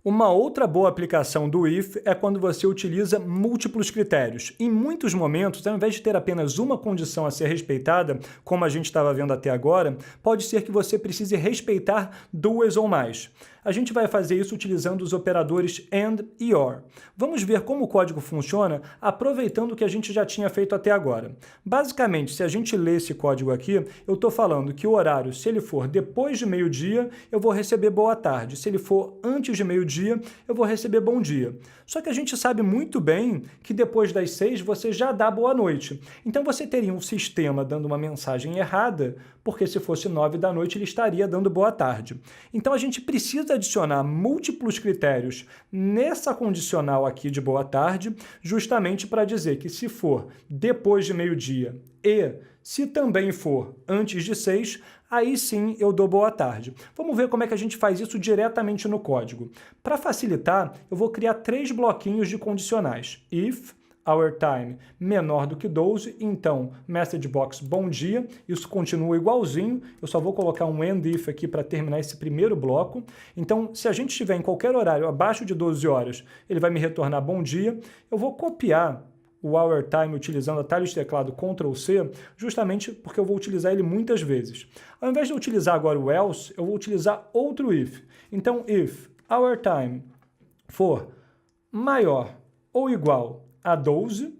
Uma outra boa aplicação do if é quando você utiliza múltiplos critérios. Em muitos momentos, ao invés de ter apenas uma condição a ser respeitada, como a gente estava vendo até agora, pode ser que você precise respeitar duas ou mais. A gente vai fazer isso utilizando os operadores AND e OR. Vamos ver como o código funciona aproveitando o que a gente já tinha feito até agora. Basicamente, se a gente ler esse código aqui, eu estou falando que o horário, se ele for depois de meio-dia, eu vou receber boa tarde. Se ele for antes de meio-dia, eu vou receber bom dia. Só que a gente sabe muito bem que depois das 6 você já dá boa noite. Então você teria um sistema dando uma mensagem errada, porque se fosse 9 da noite ele estaria dando boa tarde. Então a gente precisa adicionar múltiplos critérios nessa condicional aqui de boa tarde, justamente para dizer que se for depois de meio-dia e se também for antes de 6, aí sim eu dou boa tarde. Vamos ver como é que a gente faz isso diretamente no código. Para facilitar, eu vou criar 3 bloquinhos de condicionais. If our time menor do que 12, então message box bom dia, isso continua igualzinho, eu só vou colocar um end if aqui para terminar esse primeiro bloco. Então, se a gente estiver em qualquer horário abaixo de 12 horas, ele vai me retornar bom dia. Eu vou copiar o our time utilizando atalho de teclado Ctrl C, justamente porque eu vou utilizar ele muitas vezes. Ao invés de eu utilizar agora o else, eu vou utilizar outro if. Então, if our time for maior ou igual a 12,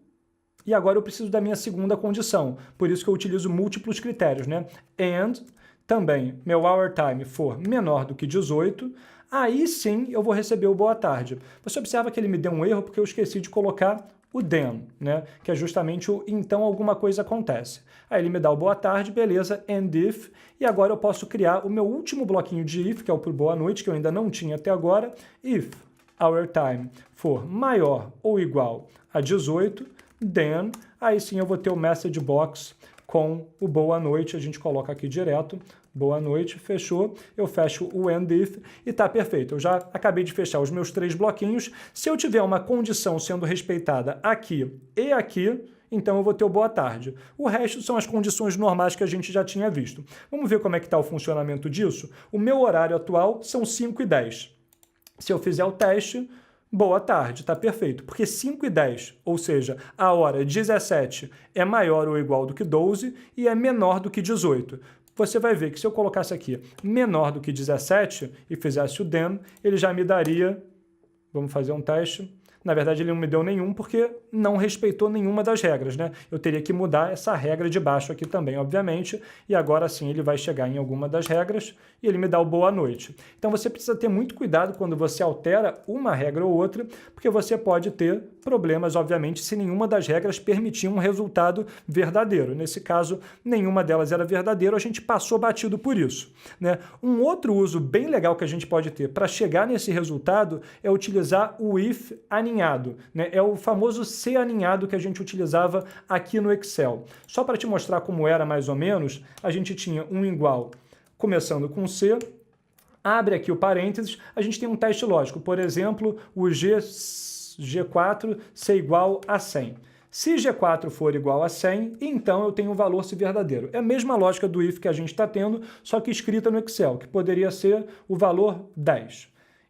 e agora eu preciso da minha segunda condição, por isso que eu utilizo múltiplos critérios, né? And também meu hour time for menor do que 18, aí sim eu vou receber o boa tarde. Você observa que ele me deu um erro porque eu esqueci de colocar o then, né? Que é justamente o então alguma coisa acontece. Aí ele me dá o boa tarde, beleza, and if, e agora eu posso criar o meu último bloquinho de if, que é o por boa noite, que eu ainda não tinha até agora, if our time for maior ou igual a 18, then, aí sim eu vou ter o message box com o boa noite, a gente coloca aqui direto, boa noite, fechou, eu fecho o end if e tá perfeito. Eu já acabei de fechar os meus 3 bloquinhos. Se eu tiver uma condição sendo respeitada aqui e aqui, então eu vou ter o boa tarde. O resto são as condições normais que a gente já tinha visto. Vamos ver como é que está o funcionamento disso? O meu horário atual são 5h10. Se eu fizer o teste, boa tarde, está perfeito. Porque 5h10, ou seja, a hora 17 é maior ou igual do que 12 e é menor do que 18. Você vai ver que se eu colocasse aqui menor do que 17 e fizesse o then, ele já me daria, vamos fazer um teste. Na verdade, ele não me deu nenhum porque não respeitou nenhuma das regras, né? Eu teria que mudar essa regra de baixo aqui também, obviamente, e agora sim ele vai chegar em alguma das regras e ele me dá o boa noite. Então você precisa ter muito cuidado quando você altera uma regra ou outra, porque você pode ter problemas, obviamente, se nenhuma das regras permitia um resultado verdadeiro. Nesse caso, nenhuma delas era verdadeira, a gente passou batido por isso, né? Um outro uso bem legal que a gente pode ter para chegar nesse resultado é utilizar o if aninhado, né? É o famoso C aninhado que a gente utilizava aqui no Excel. Só para te mostrar como era mais ou menos, a gente tinha um igual começando com C, abre aqui o parênteses, a gente tem um teste lógico, por exemplo, o G4 ser igual a 100. Se G4 for igual a 100, então eu tenho um valor se verdadeiro. É a mesma lógica do if que a gente está tendo, só que escrita no Excel, que poderia ser o valor 10.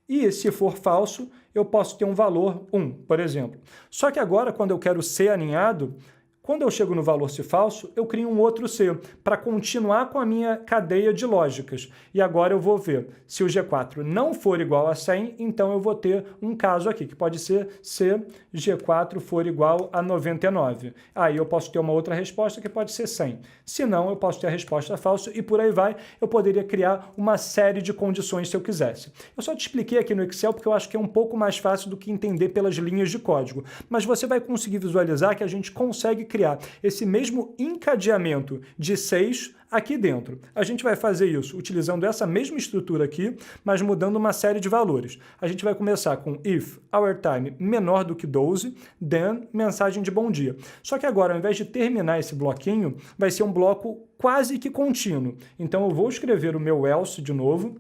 E se for falso, eu posso ter um valor 1, por exemplo. Só que agora, quando eu quero ser aninhado, quando eu chego no valor se falso, eu crio um outro C para continuar com a minha cadeia de lógicas. E agora eu vou ver se o G4 não for igual a 100, então eu vou ter um caso aqui, que pode ser se G4 for igual a 99. Aí eu posso ter uma outra resposta que pode ser 100. Se não, eu posso ter a resposta falsa e por aí vai. Eu poderia criar uma série de condições se eu quisesse. Eu só te expliquei aqui no Excel porque eu acho que é um pouco mais fácil do que entender pelas linhas de código. Mas você vai conseguir visualizar que a gente consegue criar esse mesmo encadeamento de 6 aqui dentro. A gente vai fazer isso utilizando essa mesma estrutura aqui, mas mudando uma série de valores. A gente vai começar com if our time menor do que 12, then mensagem de bom dia. Só que agora, ao invés de terminar esse bloquinho, vai ser um bloco quase que contínuo. Então eu vou escrever o meu else de novo,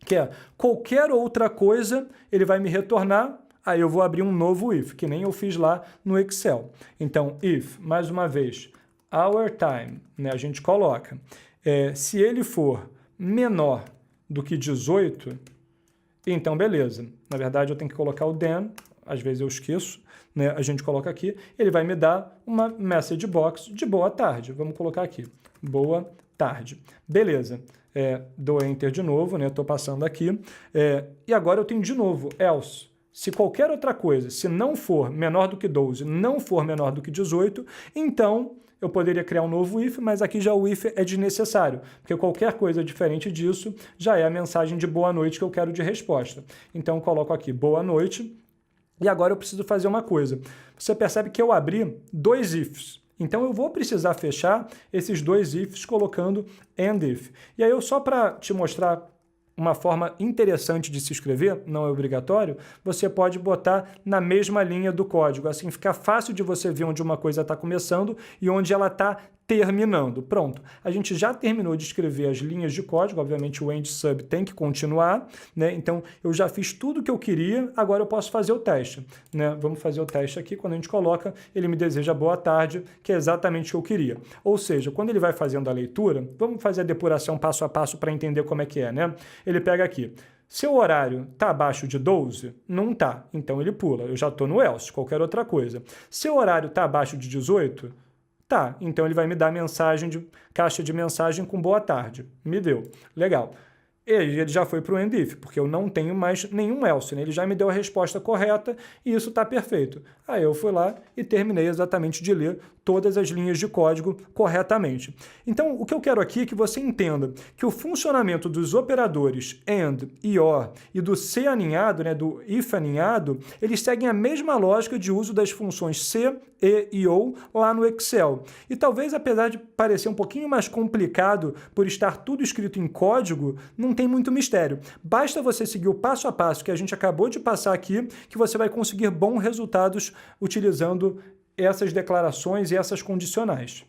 que é qualquer outra coisa, ele vai me retornar. Aí eu vou abrir um novo if, que nem eu fiz lá no Excel. Então, if, mais uma vez, our time, né, a gente coloca, se ele for menor do que 18, Então, beleza. Na verdade, eu tenho que colocar o then, às vezes eu esqueço, né? A gente coloca aqui, ele vai me dar uma message box de boa tarde. Vamos colocar aqui, boa tarde. Beleza. Dou Enter de novo, né? Estou passando aqui. E agora eu tenho de novo, else. Se qualquer outra coisa, se não for menor do que 12, não for menor do que 18, então eu poderia criar um novo if, mas aqui já o if é desnecessário, porque qualquer coisa diferente disso já é a mensagem de boa noite que eu quero de resposta. Então eu coloco aqui boa noite, e agora eu preciso fazer uma coisa. Você percebe que eu abri dois ifs. Então eu vou precisar fechar esses dois ifs colocando and if. E aí só para te mostrar uma forma interessante de se escrever, não é obrigatório, você pode botar na mesma linha do código, assim fica fácil de você ver onde uma coisa está começando e onde ela está terminando. Pronto, a gente já terminou de escrever as linhas de código, obviamente o end sub tem que continuar, né? Então eu já fiz tudo o que eu queria, agora eu posso fazer o teste, né? Vamos fazer o teste aqui, quando a gente coloca, ele me deseja boa tarde, que é exatamente o que eu queria. Ou seja, quando ele vai fazendo a leitura, vamos fazer a depuração passo a passo para entender como é que é, né? Ele pega aqui, seu horário está abaixo de 12? Não está, então ele pula, eu já estou no else, qualquer outra coisa. Seu horário está abaixo de 18? Tá, então ele vai me dar mensagem caixa de mensagem com boa tarde. Me deu. Legal. Ele já foi para o end if, porque eu não tenho mais nenhum else, né? Ele já me deu a resposta correta e isso está perfeito. Aí eu fui lá e terminei exatamente de ler todas as linhas de código corretamente. Então, o que eu quero aqui é que você entenda que o funcionamento dos operadores AND e OR e do se aninhado, né, do if aninhado, eles seguem a mesma lógica de uso das funções se, e ou lá no Excel. E talvez, apesar de parecer um pouquinho mais complicado por estar tudo escrito em código, não tem muito mistério. Basta você seguir o passo a passo que a gente acabou de passar aqui, que você vai conseguir bons resultados utilizando essas declarações e essas condicionais.